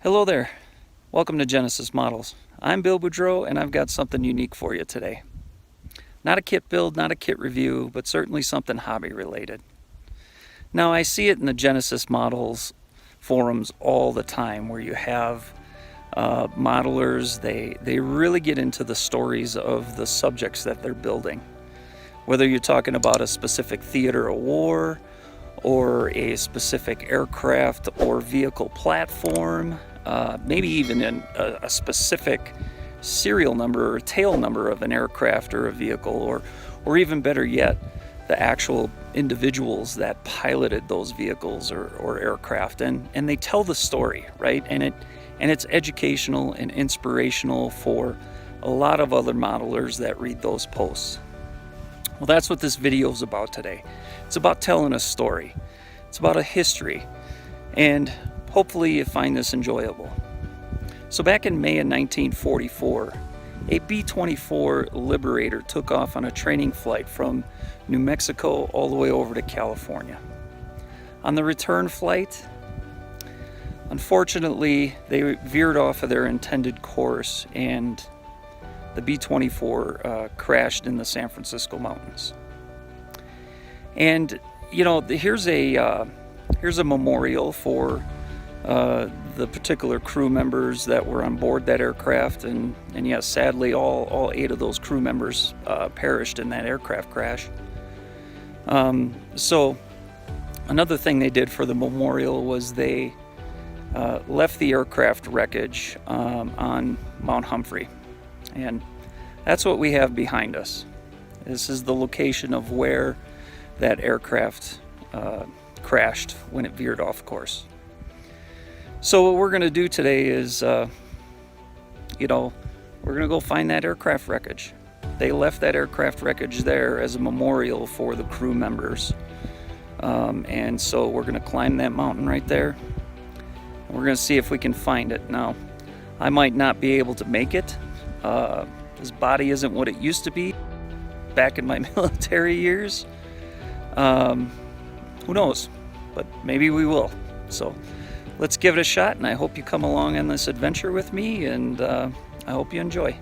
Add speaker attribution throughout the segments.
Speaker 1: Hello there. Welcome to Genesis Models. I'm Bill Boudreau and I've got something unique for you today. Not a kit build, not a kit review, but certainly something hobby related. Now I see it in the Genesis Models forums all the time where you have modelers, they really get into the stories of the subjects that they're building. Whether you're talking about a specific theater of war, or a specific aircraft or vehicle platform, maybe even in a specific serial number or tail number of an aircraft or a vehicle, or even better yet, the actual individuals that piloted those vehicles or aircraft, and they tell the story, right? And it's educational and inspirational for a lot of other modelers that read those posts. Well, that's what this video is about today. It's about telling a story. It's about a history, and hopefully you find this enjoyable. So back in May of 1944, a B-24 Liberator took off on a training flight from New Mexico all the way over to California. On the return flight, unfortunately, they veered off of their intended course and the B-24 crashed in the San Francisco mountains. And you know, here's a memorial for the particular crew members that were on board that aircraft, and yes, sadly, all 8 of those crew members perished in that aircraft crash. So another thing they did for the memorial was they left the aircraft wreckage on Mount Humphrey. And that's what we have behind us. This is the location of where that aircraft crashed when it veered off course. So what we're going to do today is, we're going to go find that aircraft wreckage. They left that aircraft wreckage there as a memorial for the crew members. And so we're going to climb that mountain right there. And we're going to see if we can find it. Now, I might not be able to make it. This body isn't what it used to be back in my military years. Who knows? But maybe we will. So let's give it a shot, and I hope you come along on this adventure with me, and I hope you enjoy.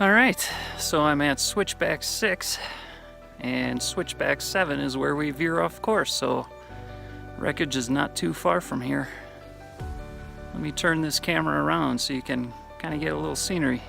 Speaker 1: All right, so I'm at switchback 6, and switchback 7 is where we veer off course, so wreckage is not too far from here. Let me turn this camera around so you can kind of get a little scenery.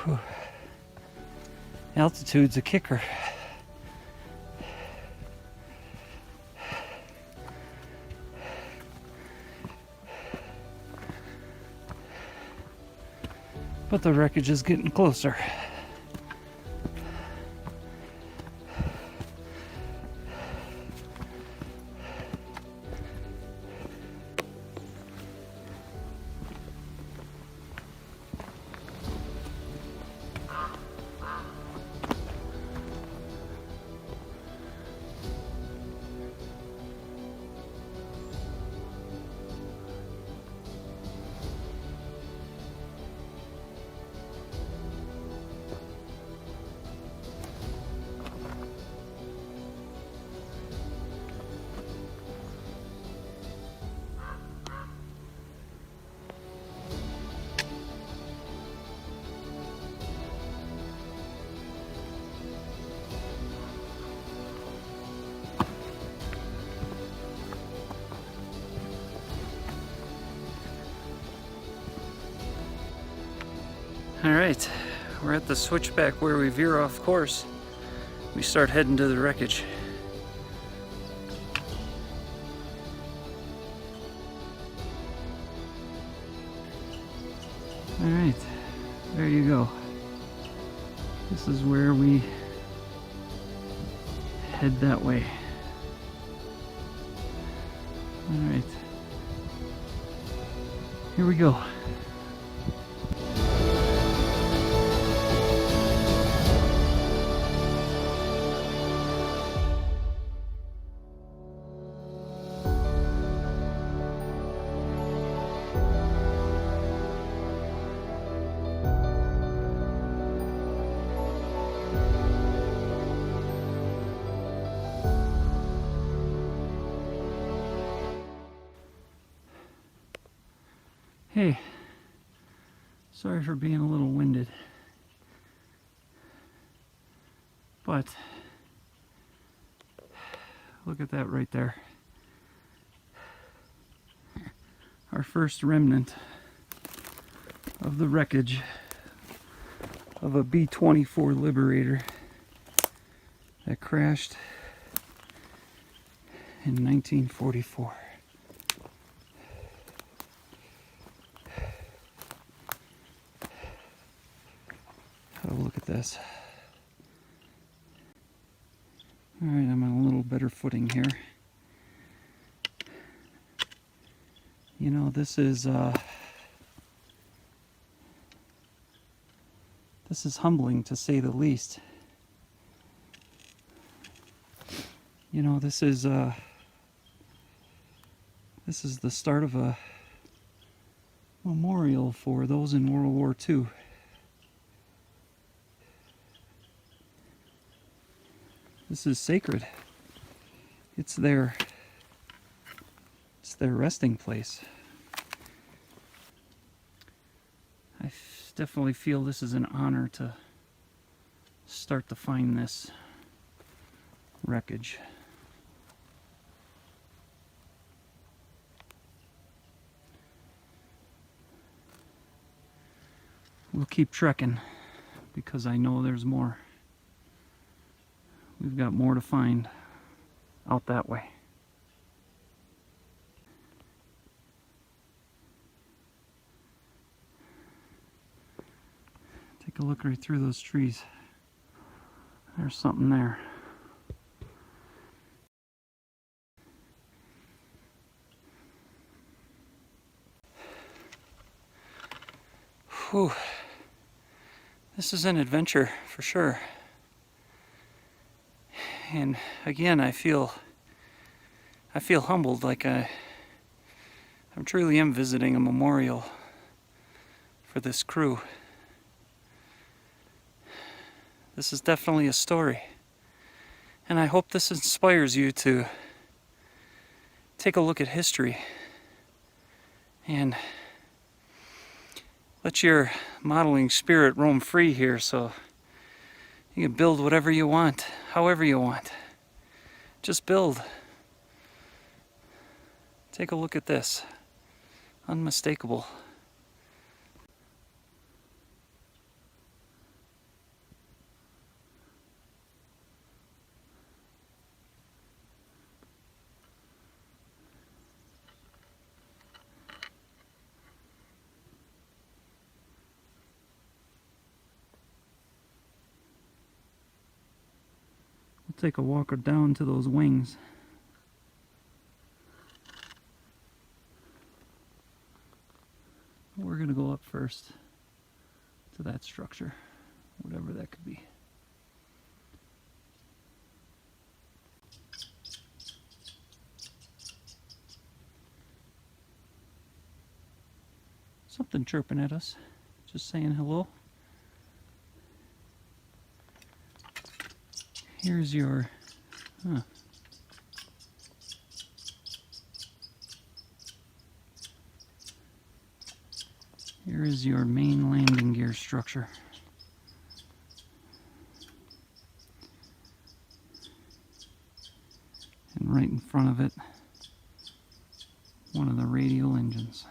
Speaker 1: Whew. Altitude's a kicker. but the wreckage is getting closer. Alright, we're at the switchback where we veer off course. We start heading to the wreckage. Alright, there you go. This is where we head that way. Alright, here we go. Hey, sorry for being a little winded, but look at that right there. Our first remnant of the wreckage of a B-24 Liberator that crashed in 1944. Oh, look at this. Alright, I'm on a little better footing here. You know, this is humbling, to say the least. You know, this is the start of a memorial for those in World War II. This is sacred. It's their resting place. I definitely feel this is an honor to start to find this wreckage. We'll keep trekking because I know there's more. We've got more to find out that way. Take a look right through those trees. There's something there. Whew. This is an adventure for sure. And again, I feel humbled, like I truly am visiting a memorial for this crew. This is definitely a story, and I hope this inspires you to take a look at history and let your modeling spirit roam free here, so you can build whatever you want, however you want. Just build. Take a look at this. Unmistakable. take a walker down to those wings. We're going to go up first to that structure, whatever that could be. Something chirping at us, just saying hello. Here's your, here is your main landing gear structure. And right in front of it, one of the radial engines.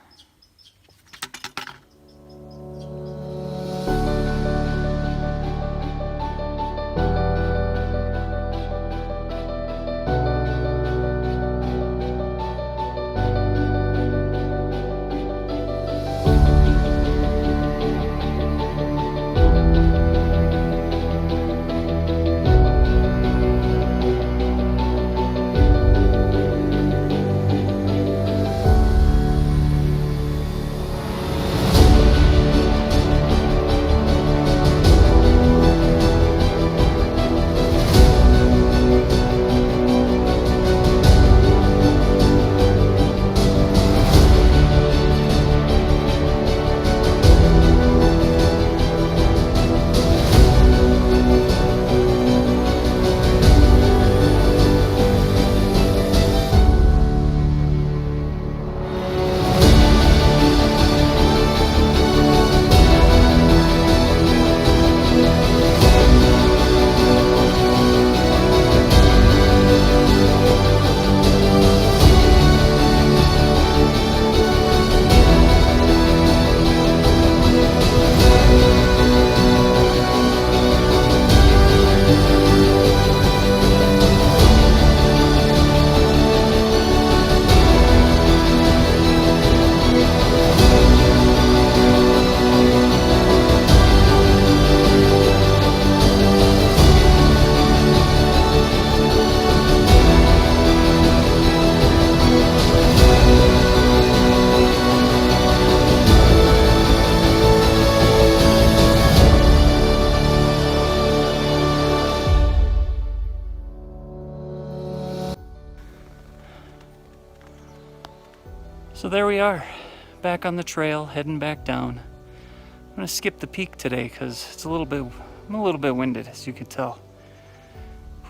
Speaker 1: So there we are, back on the trail, heading back down. I'm gonna skip the peak today because I'm a little bit winded, as you can tell.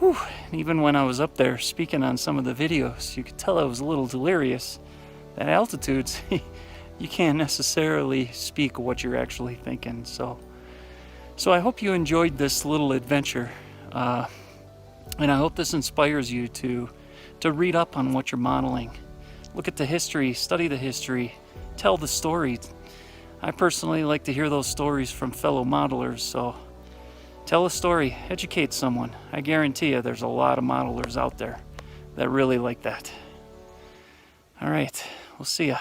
Speaker 1: Whew. And even when I was up there speaking on some of the videos, you could tell I was a little delirious. At altitudes, you can't necessarily speak what you're actually thinking. So I hope you enjoyed this little adventure, and I hope this inspires you to read up on what you're modeling. Look at the history, study the history, tell the story. I personally like to hear those stories from fellow modelers, so tell a story, educate someone. I guarantee you there's a lot of modelers out there that really like that. All right, we'll see ya.